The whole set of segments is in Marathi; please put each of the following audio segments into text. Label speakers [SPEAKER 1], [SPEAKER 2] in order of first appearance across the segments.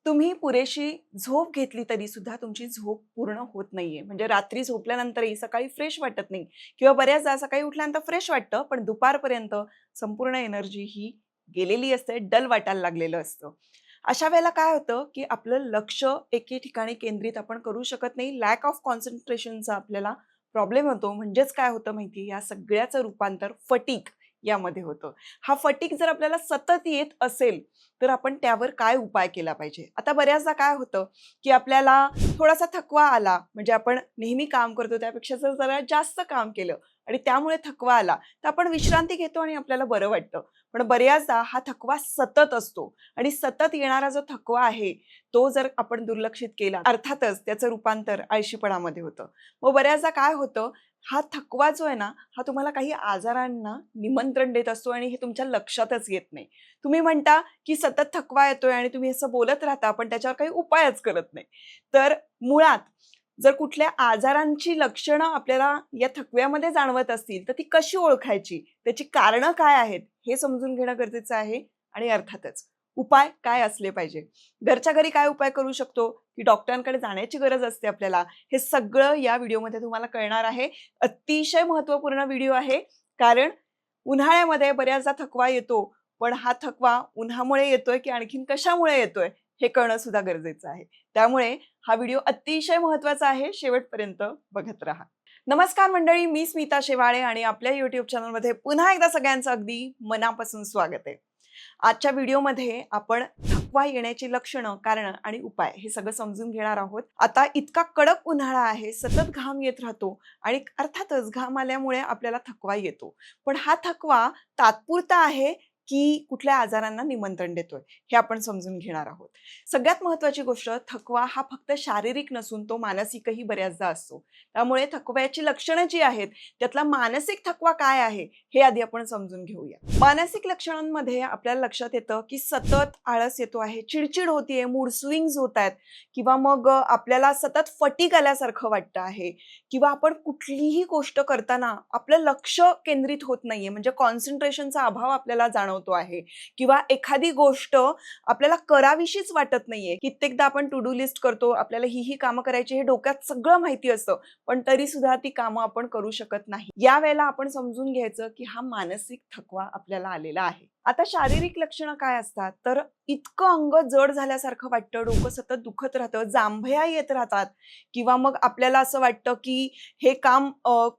[SPEAKER 1] तुम्ही पुरेशी झोप घेतली तरी सुद्धा तुमची झोप पूर्ण होत नाहीये. म्हणजे रात्री झोपल्यानंतरही सकाळी फ्रेश वाटत नाही किंवा बऱ्याचदा सकाळी उठल्यानंतर फ्रेश वाटतं, पण दुपारपर्यंत संपूर्ण एनर्जी ही गेलेली असते, डल वाटायला लागलेलं असतं. अशा वेळेला काय होतं, की आपलं लक्ष एके ठिकाणी केंद्रित आपण करू शकत नाही. लॅक ऑफ कॉन्सन्ट्रेशनचा आपल्याला प्रॉब्लेम होतो. म्हणजेच काय होतं माहिती या सगळ्याचं रूपांतर फटीग यामध्ये होतं. हा फटीग जर आपल्याला सतत येत असेल, तर आपण त्यावर काय उपाय केला पाहिजे? आता बऱ्याचदा काय होतं, की आपल्याला थोडासा थकवा आला, म्हणजे आपण नेहमी काम करतो त्यापेक्षा जर जरा जास्त काम केलं आणि त्यामुळे थकवा आला, तर आपण विश्रांती घेतो आणि आपल्याला बरं वाटतं. पण बऱ्याचदा हा थकवा सतत असतो आणि सतत येणारा जो थकवा आहे, तो जर आपण दुर्लक्षित केला, अर्थातच त्याचं रूपांतर आळशीपणामध्ये होतं. मग बऱ्याचदा काय होतं, हा थकवा जो आहे ना, हा तुम्हाला काही आजारांना निमंत्रण देत असतो आणि हे तुमच्या लक्षातच येत नाही. तुम्ही म्हणता, की सतत थकवा येतोय आणि तुम्ही असं बोलत राहता, पण त्याच्यावर काही उपायच करत नाही. तर मुळात जर कुठल्या आजारांची लक्षणं आपल्याला या थकव्यामध्ये जाणवत असतील, तर ती कशी ओळखायची? त्याची कारणं काय आहेत? हे समजून घेणं गरजेचं आहे आणि अर्थातच उपाय काय असले पाहिजे. घरच्या घरी काय उपाय करू शकतो, की डॉक्टरांकडे जाण्याची गरज असते आपल्याला, हे सगळं या व्हिडिओमध्ये तुम्हाला कळणार आहे. अतिशय महत्त्वपूर्ण व्हिडिओ आहे, कारण उन्हाळ्यामध्ये बऱ्याचदा थकवा येतो, पण हा थकवा उन्हामुळे येतोय की आणखीन कशामुळे येतोय हे कळणं सुद्धा गरजेचं आहे. त्यामुळे हा व्हिडिओ अतिशय महत्त्वाचा आहे. शेवटपर्यंत बघत राहा. नमस्कार मंडळी, मी स्मिता शेवाळे आणि आपल्या YouTube चॅनलमध्ये पुन्हा एकदा सगळ्यांचं अगदी मनापासून स्वागत आहे. आजच्या व्हिडिओमध्ये आपण थकवा येण्याची लक्षणं, कारणं आणि उपाय हे सगळं समजून घेणार आहोत. आता इतका कडक उन्हाळा आहे, सतत घाम येत राहतो आणि अर्थातच घाम आल्यामुळे आपल्याला थकवा येतो. पण हा थकवा तात्पुरता आहे की कुठल्या आजारांना निमंत्रण देतोय हे आपण समजून घेणार आहोत. सगळ्यात महत्त्वाची गोष्ट, थकवा हा फक्त शारीरिक नसून तो मानसिकही बऱ्याचदा असतो. त्यामुळे थकव्याची लक्षणं जी आहेत, त्यातला मानसिक थकवा काय आहे हे आधी आपण समजून घेऊया. मानसिक लक्षणांमध्ये आपल्याला लक्षात येतं, की सतत आळस येतो आहे, चिडचिड होतीये, मूड स्विंग्स होत आहेत किंवा मग आपल्याला सतत फटीग आल्यासारखं वाटतं आहे किंवा आपण कुठलीही गोष्ट करताना आपलं लक्ष केंद्रित होत नाहीये, म्हणजे कॉन्सन्ट्रेशनचा अभाव आपल्याला जाणवतो आहे किंवा एखादी गोष्ट आपल्याला करावीशीच वाटत नाहीये. कित्येकदा आपण टू डू लिस्ट करतो, आपल्याला ही कामं करायची हे डोक्यात सगळं माहिती असतं, पण तरी सुद्धा ती कामं आपण करू शकत नाही. या वेळेला आपण समजून घ्यायचं, की हा मानसिक थकवा आपल्याला आलेला आहे. आता शारीरिक लक्षणं काय असतात, तर इतकं अंग जड झाल्यासारखं वाटतं, डोकं सतत दुखत राहतं, जांभया येत राहतात किंवा मग आपल्याला असं वाटतं, की हे काम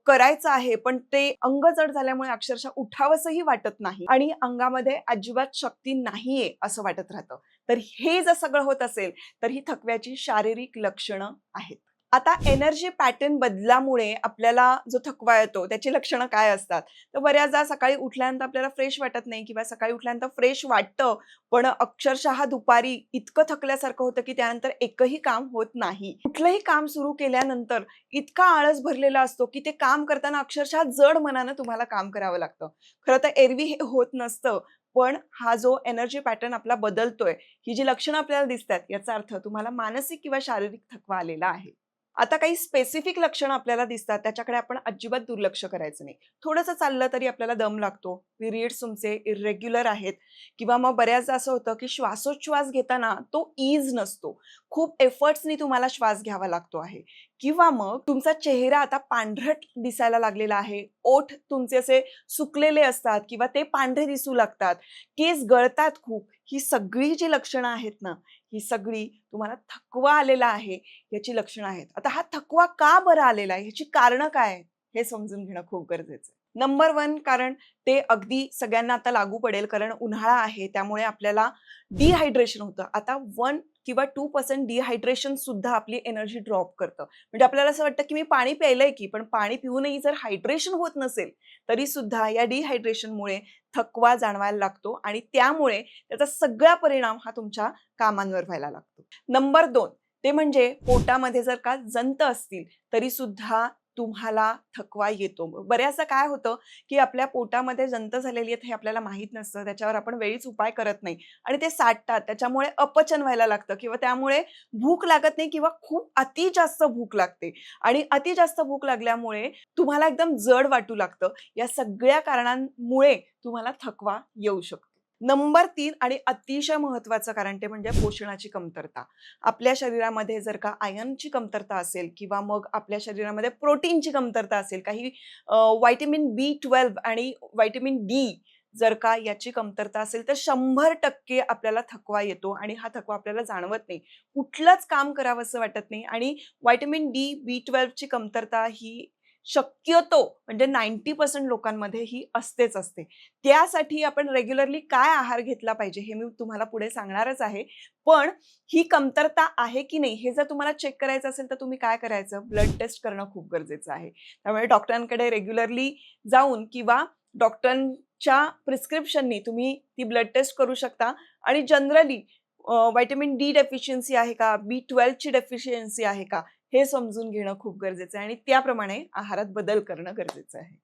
[SPEAKER 1] करायचं आहे, पण ते अंग जड झाल्यामुळे अक्षरशः उठावसंही वाटत नाही आणि अंगामध्ये अजिबात शक्ती नाहीये असं वाटत राहतं. तर हे जर सगळं होत असेल, तर ही थकव्याची शारीरिक लक्षणं आहेत. आता एनर्जी पॅटर्न बदलामुळे आपल्याला जो थकवा येतो त्याची लक्षणं काय असतात? तर बऱ्याचदा सकाळी उठल्यानंतर आपल्याला फ्रेश वाटत नाही किंवा सकाळी उठल्यानंतर फ्रेश वाटतं, पण अक्षरशः दुपारी इतकं थकल्यासारखं होतं, की त्यानंतर एकही काम होत नाही. कुठलंही काम सुरू केल्यानंतर इतका आळस भरलेला असतो, की ते काम करताना अक्षरशः जड मनानं तुम्हाला काम करावं लागतं. खरं तर एरवी हे होत नसतं, पण हा जो एनर्जी पॅटर्न आपला बदलतोय, ही जी लक्षणं आपल्याला दिसतात, याचा अर्थ तुम्हाला मानसिक किंवा शारीरिक थकवा आलेला आहे. आता काही स्पेसिफिक लक्षणं आपल्याला दिसतात, त्याच्याकडे आपण अजिबात दुर्लक्ष करायचं नाही. थोडंसं चाललं तरी आपल्याला दम लागतो, पिरियड्स तुमचे इर्रेग्युलर आहेत किंवा मग बऱ्याचदा असं होतं, की श्वासोच्छवास घेताना तो ईज नसतो. खूप एफर्ट्सनी तुम्हाला श्वास घ्यावा लागतो आहे किंवा मग तुमचा चेहरा आता पांढरट दिसायला लागलेला आहे, ओठ तुमचे असे सुकलेले असतात किंवा ते पांढरे दिसू लागतात, केस गळतात खूप. ही सगळी जी लक्षणं आहेत ना, ही सगळी तुम्हाला थकवा आलेला आहे याची लक्षणं आहेत. आता हा थकवा का बरं आलेला आहे? ह्याची कारणं काय आहेत? हे समजून घेणं खूप गरजेचं आहे. नंबर 1 कारण ते अगदी सगळ्यांना आता लागू पडेल, कारण उन्हाळा आहे त्यामुळे आपल्याला डिहायड्रेशन होतं. आता 1 किंवा 2% डिहायड्रेशन सुद्धा आपली एनर्जी ड्रॉप करतं. म्हणजे आपल्याला असं वाटतं, की मी पाणी प्यायलंय की, पण पाणी पिऊनही जर हायड्रेशन होत नसेल, तरी सुद्धा या डिहायड्रेशनमुळे थकवा जाणवायला लागतो आणि त्यामुळे त्याचा सगळा परिणाम हा तुमच्या कामांवर व्हायला लागतो. नंबर 2 ते म्हणजे पोटामध्ये जर का जंत असतील तरी सुद्धा तुम्हाला थकवा येतो. बऱ्याचदा काय होतं, की आपल्या पोटामध्ये जंत झालेली आहेत हे आपल्याला माहीत नसतं. त्याच्यावर आपण वेळीच उपाय करत नाही आणि ते साठतात. त्याच्यामुळे अपचन व्हायला लागतं किंवा त्यामुळे भूक लागत नाही किंवा खूप अति जास्त भूक लागते आणि अति जास्त भूक लागल्यामुळे तुम्हाला एकदम जड वाटू लागतं. या सगळ्या कारणांमुळे तुम्हाला थकवा येऊ शकतो. नंबर 3 आणि अतिशय महत्त्वाचं कारण ते म्हणजे पोषणाची कमतरता. आपल्या शरीरामध्ये जर का आयर्नची कमतरता असेल किंवा मग आपल्या शरीरामध्ये प्रोटीनची कमतरता असेल, काही व्हिटॅमिन B12 आणि व्हिटॅमिन डी जर का याची कमतरता असेल, तर 100% आपल्याला थकवा येतो आणि हा थकवा आपल्याला जाणवत नाही. कुठलंच काम करावंसं वाटत नाही आणि व्हिटॅमिन B12 ची कमतरता ही शक्यतो म्हणजे 90% लोकांमध्ये ही असतेच असते. त्यासाठी आपण रेग्युलरली काय आहार घेतला पाहिजे हे मी तुम्हाला पुढे सांगणारच आहे. पण ही कमतरता आहे की नाही हे जर तुम्हाला चेक करायचं असेल तर तुम्ही काय करायचं? ब्लड टेस्ट करणं खूप गरजेचं आहे. त्यामुळे डॉक्टरांकडे रेग्युलरली जाऊन किंवा डॉक्टरांच्या प्रिस्क्रिप्शननी तुम्ही ती ब्लड टेस्ट करू शकता आणि जनरली व्हिटॅमिन डी डेफिशियन्सी आहे का? B12 ची डेफिशियन्सी आहे का? हे समजून घेणं खूप गरजेचं आहे आणि त्याप्रमाणे आहारात बदल करणं गरजेचं आहे.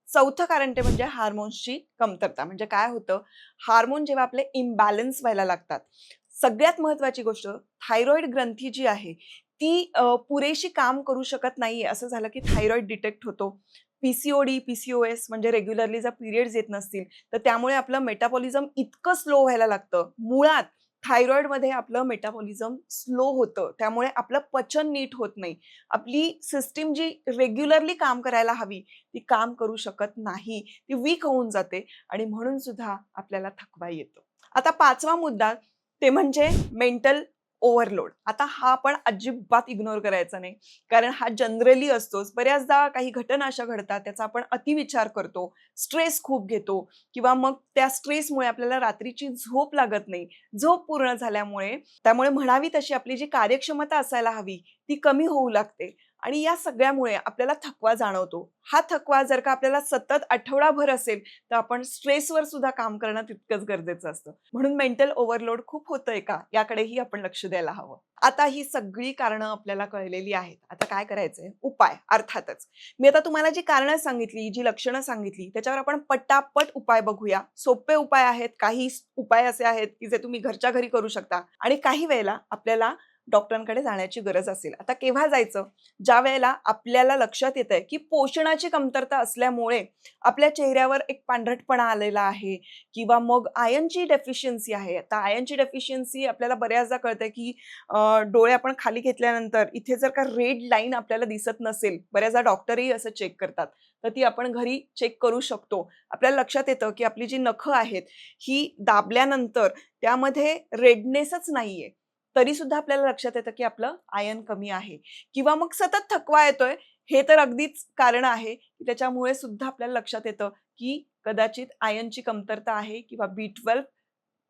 [SPEAKER 1] चौथं कारण ते म्हणजे हार्मोन्सची कमतरता. म्हणजे काय होतं, हार्मोन जेव्हा आपले इम्बॅलन्स व्हायला लागतात, सगळ्यात महत्त्वाची गोष्ट थायरॉइड ग्रंथी जी आहे, ती पुरेशी काम करू शकत नाहीये. असं झालं की थायरॉइड डिटेक्ट होतो. PCOS म्हणजे रेग्युलरली जर पिरियड्स येत नसतील, तर त्यामुळे आपलं मेटाबॉलिझम इतकं स्लो व्हायला लागतं. मुळात थायरॉइडमध्ये आपलं मेटाबॉलिझम स्लो होतं. त्यामुळे आपलं पचन नीट होत नाही. आपली सिस्टम जी रेग्युलरली काम करायला हवी, ती काम करू शकत नाही. ती वीक होऊन जाते आणि म्हणून सुद्धा आपल्याला थकवा येतो. आता 5वा मुद्दा ते म्हणजे मेंटल ओव्हरलोड. आता हा आपण अजिबात इग्नोर करायचा नाही. कारण हा जनरली असतोच. बऱ्याचदा काही घटना अशा घडतात, त्याचा आपण अतिविचार करतो, स्ट्रेस खूप घेतो किंवा मग त्या स्ट्रेसमुळे आपल्याला रात्रीची झोप लागत नाही. झोप पूर्ण झाल्यामुळे त्यामुळे म्हणावी तशी आपली जी कार्यक्षमता असायला हवी, ती कमी होऊ लागते आणि या सगळ्यामुळे आपल्याला थकवा जाणवतो. हा थकवा जर का आपल्याला सतत आठवडाभर असेल, तर आपण स्ट्रेसवर सुद्धा काम करणं तितकंच गरजेचं असतं. म्हणून मेंटल ओव्हरलोड खूप होतंय का? याकडेही आपण लक्ष द्यायला हवं. आता ही सगळी कारणं आपल्याला कळलेली आहेत. आता काय करायचंय? उपाय अर्थातच. मी आता तुम्हाला जी कारणं सांगितली, जी लक्षणं सांगितली, त्याच्यावर आपण पटापट उपाय बघूया. सोपे उपाय आहेत. काही उपाय असे आहेत, की जे तुम्ही घरच्या घरी करू शकता आणि काही वेळेला आपल्याला डॉक्टरांकडे जाण्याची गरज असेल. आता केव्हा जायचं? ज्यावेळेला आपल्याला लक्षात येतंय, की पोषणाची कमतरता असल्यामुळे आपल्या चेहऱ्यावर एक पांढरटपणा आलेला आहे किंवा मग आयर्नची डेफिशियन्सी आहे. आता आयर्नची डेफिशियन्सी आपल्याला बऱ्याचदा कळतंय, की डोळे आपण खाली घेतल्यानंतर इथे जर का रेड लाईन आपल्याला दिसत नसेल, बऱ्याचदा डॉक्टरही असं चेक करतात. तर ती आपण घरी चेक करू शकतो. आपल्याला लक्षात येतं, की आपली जी नखं आहेत, ही दाबल्यानंतर त्यामध्ये रेडनेसच नाहीये. तरीसुद्धा आपल्याला लक्षात येतं, की आपलं आयर्न कमी आहे किंवा मग सतत थकवा येतोय. हे तर अगदीच कारण आहे, की त्याच्यामुळे सुद्धा आपल्याला लक्षात येतं, की कदाचित आयर्नची कमतरता आहे किंवा B12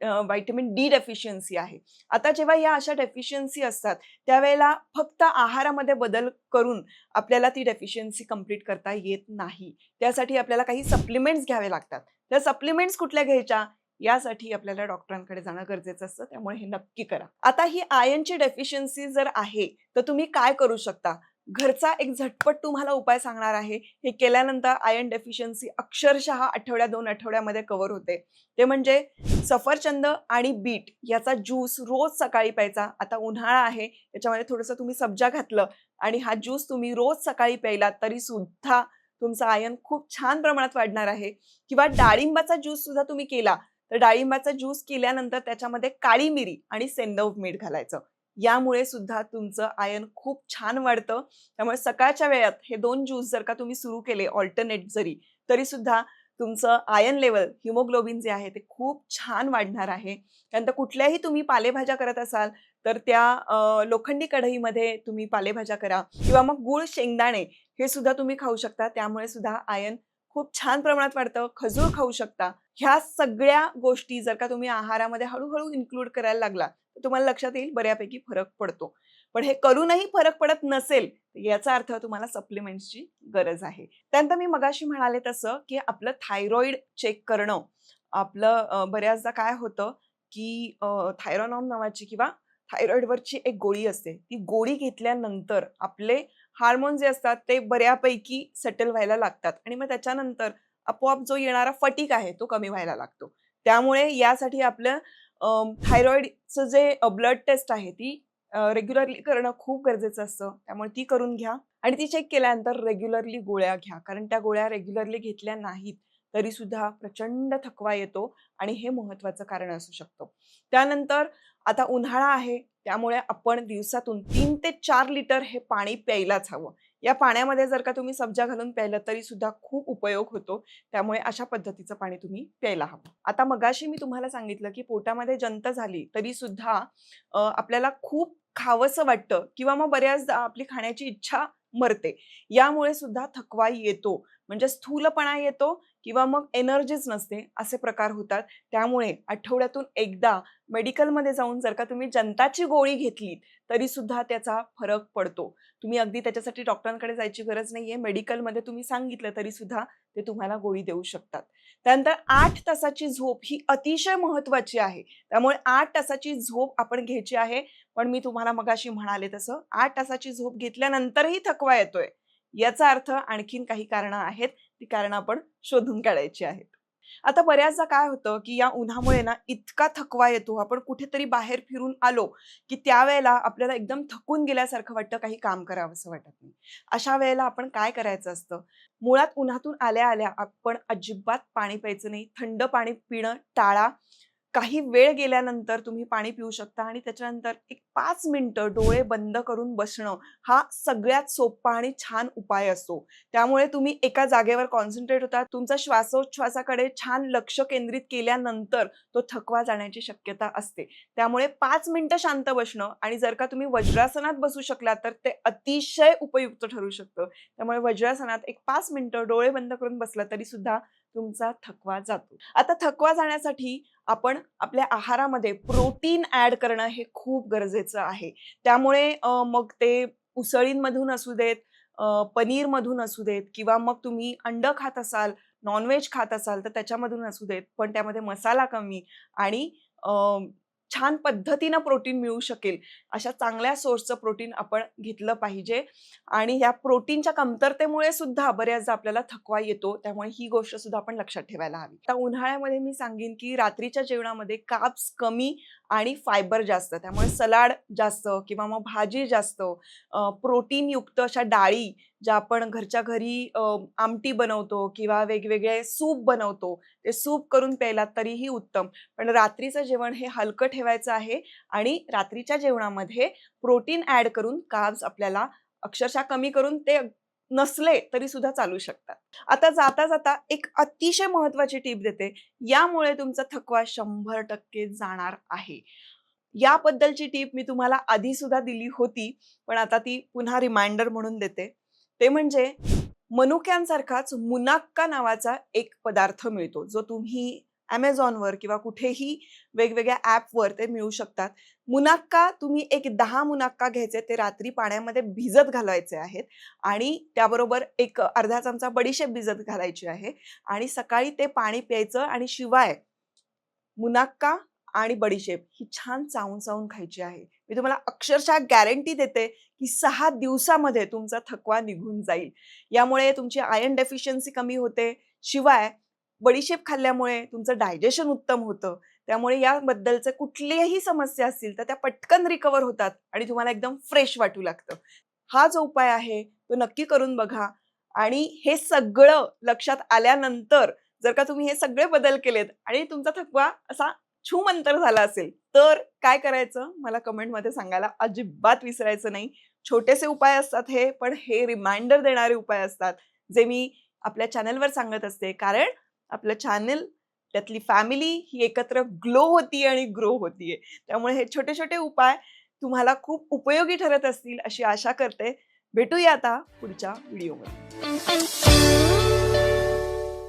[SPEAKER 1] व्हिटॅमिन डी डेफिशियन्सी आहे. आता जेव्हा या अशा डेफिशियन्सी असतात, त्यावेळेला फक्त आहारामध्ये बदल करून आपल्याला ती डेफिशियन्सी कंप्लीट करता येत नाही. त्यासाठी आपल्याला काही सप्लिमेंट्स घ्यावे लागतात. त्या सप्लिमेंट्स कुठल्या घ्यायच्या? यासाठी आपल्याला डॉक्टरांकडे जाणं गरजेचं असतं. त्यामुळे हे नक्की करा. आता ही आयर्नची डेफिशियन्सी जर आहे, तर तुम्ही काय करू शकता? घरचा एक झटपट तुम्हाला उपाय सांगणार आहे. हे केल्यानंतर आयर्न डेफिशियन्सी अक्षरशः आठवड्या 2 आठवड्यामध्ये कव्हर होते. ते म्हणजे सफरचंद आणि बीट याचा ज्यूस रोज सकाळी प्यायचा. आता उन्हाळा आहे, त्याच्यामध्ये थोडंसं तुम्ही सब्जा घातलं आणि हा ज्यूस तुम्ही रोज सकाळी प्यायलात तरी सुद्धा तुमचं आयर्न खूप छान प्रमाणात वाढणार आहे. किंवा डाळिंबाचा ज्यूस सुद्धा तुम्ही केला, तर डाळिंबाचा ज्यूस केल्यानंतर त्याच्यामध्ये काळी मिरी आणि सेंधव मीठ घालायचं. यामुळे सुद्धा तुमचं आयर्न खूप छान वाढतं. त्यामुळे सकाळच्या वेळात हे 2 ज्यूस जर का तुम्ही सुरू केले अल्टरनेट जरी, तरी सुद्धा तुमचं आयर्न लेव्हल, हिमोग्लोबिन जे आहे ते खूप छान वाढणार आहे. त्यानंतर कुठल्याही तुम्ही पालेभाज्या करत असाल, तर त्या लोखंडी कढईमध्ये तुम्ही पालेभाज्या करा किंवा मग गूळ, शेंगदाणे हे सुद्धा तुम्ही खाऊ शकता. त्यामुळे सुद्धा आयर्न खूप छान प्रमाणात वाढतं. खजूर खाऊ शकता. ह्या सगळ्या गोष्टी जर का तुम्ही आहारामध्ये हळू इन्क्लूड करायला लागला, तर तुम्हाला लक्षात येईल बऱ्यापैकी फरक पडतो. पण हे करूनही फरक पडत नसेल, याचा अर्थ तुम्हाला सप्लिमेंट्सची गरज आहे. त्यानंतर मी मगाशी म्हणाले तसं, की आपलं थायरॉइड चेक करणं, आपलं बऱ्याचदा काय होतं, की थायरॉनॉम नावाची किंवा थायरॉइडवरची एक गोळी असते. ती गोळी घेतल्यानंतर आपले हार्मोन जे असतात ते बऱ्यापैकी सेटल व्हायला लागतात आणि मग त्याच्यानंतर आपोआप जो येणारा फटीग आहे तो कमी व्हायला लागतो. त्यामुळे यासाठी आपलं थायरॉइडचं जे ब्लड टेस्ट आहे ती रेग्युलरली करणं खूप गरजेचं असतं. त्यामुळे ती करून घ्या आणि ती चेक केल्यानंतर रेग्युलरली गोळ्या घ्या. कारण त्या गोळ्या रेग्युलरली घेतल्या नाहीत, तरी सुद्धा प्रचंड थकवा येतो आणि हे महत्त्वाचं कारण असू शकतं. त्यानंतर आता उन्हाळा आहे, त्यामुळे आपण दिवसातून 3 ते 4 लिटर हे पाणी प्यायलाच हवं. या पाण्यामध्ये जर का तुम्ही सब्जा घालून प्यायलं तरी सुद्धा खूप उपयोग होतो. त्यामुळे अशा पद्धतीचं पाणी तुम्ही प्यायला हवं. आता मगाशी मी तुम्हाला सांगितलं, की पोटामध्ये जंत झाली तरी सुद्धा आपल्याला खूप खावंसं वाटतं किंवा मग बऱ्याचदा आपली खाण्याची इच्छा मरते. यामुळे सुद्धा थकवा येतो. म्हणजे स्थूलपणा येतो किंवा मग एनर्जीच नसते असे प्रकार होतात. त्यामुळे आठवड्यातून एकदा मेडिकलमध्ये जाऊन जर का तुम्ही जंताची गोळी घेतलीत तरी सुद्धा त्याचा फरक पडतो. तुम्ही अगदी त्याच्यासाठी डॉक्टरांकडे जायची गरज नाहीये. मेडिकलमध्ये तुम्ही सांगितलं तरी सुद्धा ते तुम्हाला गोळी देऊ शकतात. त्यानंतर 8 तासाची झोप ही अतिशय महत्त्वाची आहे. त्यामुळे 8 तासाची झोप आपण घ्यायची आहे. पण मी तुम्हाला मगाशी म्हणाले तसं 8 तासाची झोप घेतल्यानंतरही थकवा येतोय. याचा अर्थ आणखीन काही कारणं आहेत. ती कारणं आपण शोधून काढायची आहेत. आता बऱ्याचदा काय होतं, की या उन्हामुळे ना इतका थकवा येतो, आपण कुठेतरी बाहेर फिरून आलो, की त्यावेळेला आपल्याला एकदम थकून गेल्यासारखं वाटतं, काही काम करावंसं वाटत नाही. अशा वेळेला आपण काय करायचं असतं? मुळात उन्हातून आल्या-आल्या आपण अजिबात पाणी प्यायचं नाही. थंड पाणी पिणं टाळा. काही वेळ गेल्यानंतर तुम्ही पाणी पिऊ शकता आणि त्याच्यानंतर एक 5 मिनिटं डोळे बंद करून बसणं हा सगळ्यात सोपा आणि छान उपाय असतो. त्यामुळे तुम्ही एका जागेवर कॉन्सन्ट्रेट होता. तुमचा श्वासोच्छवासाकडे छान लक्ष केंद्रित केल्यानंतर तो थकवा जाण्याची शक्यता असते. त्यामुळे 5 मिनिटं शांत बसणं आणि जर का तुम्ही वज्रासनात बसू शकलात तर ते अतिशय उपयुक्त ठरू शकतं. त्यामुळे वज्रासनात एक 5 मिनिटं डोळे बंद करून बसला तरी सुद्धा तुमचा थकवा जातो. आता थकवा जाण्यासाठी आपण आपल्या आहारामध्ये प्रोटीन ॲड करणं हे खूप गरजेचं आहे. त्यामुळे मग ते उसळींमधून असू देत, पनीरमधून असू देत किंवा मग तुम्ही अंडं खात असाल, नॉन-व्हेज खात असाल तर त्याच्यामधून असू देत. पण त्यामध्ये मसाला कमी आणि छान पद्धतीनं प्रोटीन मिळू शकेल, अशा चांगल्या सोर्सचं प्रोटीन आपण घेतलं पाहिजे. आणि या प्रोटीनच्या कमतरतेमुळे सुद्धा बऱ्याचदा आपल्याला थकवा येतो. त्यामुळे ही गोष्ट सुद्धा आपण लक्षात ठेवायला हवी. आता उन्हाळ्यामध्ये मी सांगेन, की रात्रीच्या जेवणामध्ये कार्ब्स कमी आणि फायबर जास्त. त्यामुळे सलाड जास्त किंवा मग भाजी जास्त, प्रोटीनयुक्त अशा डाळी ज्या आपण घरच्या घरी आमटी बनवतो किंवा वेगवेगळे सूप बनवतो, ते सूप करून प्यायलात तरीही उत्तम. पण रात्रीचं जेवण हे हलकं ठेवायचं आहे आणि रात्रीच्या जेवणामध्ये प्रोटीन ॲड करून कार्ब्स आपल्याला अक्षरशः कमी करून ते नसले तरी सुद्धा चालू शकतात. आता जाता-जाता एक अतिशय महत्त्वाची टिप देते. यामुळे तुमचा थकवा 100% जाणार आहे. याबद्दलची टिप मी तुम्हाला आधी सुद्धा दिली होती, पण आता ती पुन्हा रिमाइंडर म्हणून देते. ते म्हणजे मनुक्यांसारखाच मुनाक्का नावाचा एक पदार्थ मिळतो, जो तुम्ही Amazonवर किंवा कुठेही वेगवेगळ्या ॲपवर ते मिळू शकतात. मुनाक्का तुम्ही एक 10 मुनाक्का घ्यायचे, ते रात्री पाण्यामध्ये भिजत घालायचे आहेत आणि त्याबरोबर एक अर्धा चमचा बडीशेप भिजत घालायची आहे आणि सकाळी ते पाणी प्यायचं आणि शिवाय मुनाक्का आणि बडीशेप ही छान चावून-चावून खायची आहे. मी तुम्हाला अक्षरशः गॅरंटी देते, की 6 दिवसामध्ये तुमचा थकवा निघून जाईल. यामुळे तुमची आयर्न डेफिशियन्सी कमी होते. शिवाय बडीशेप खाल्ल्यामुळे तुमचं डायजेशन उत्तम होतं. त्यामुळे याबद्दलचे कुठल्याही समस्या असतील तर त्या पटकन रिकव्हर होतात आणि तुम्हाला एकदम फ्रेश वाटू लागतं. हा जो उपाय आहे तो नक्की करून बघा आणि हे सगळं लक्षात आल्यानंतर जर का तुम्ही हे सगळे बदल केलेत आणि तुमचा थकवा असा छूमंतर झाला असेल, तर काय करायचं मला कमेंटमध्ये सांगायला अजिबात विसरायचं नाही. छोटेसे उपाय असतात हे, पण हे रिमाइंडर देणारे उपाय असतात, जे मी आपल्या चॅनलवर सांगत असते. कारण आपलं चॅनल, त्यातली फॅमिली ही एकत्र ग्लो होतीये आणि ग्रो होतीये. त्यामुळे हे छोटे-छोटे उपाय तुम्हाला खूप उपयोगी ठरत असतील अशी आशा करते. भेटूया आता पुढच्या व्हिडिओमध्ये.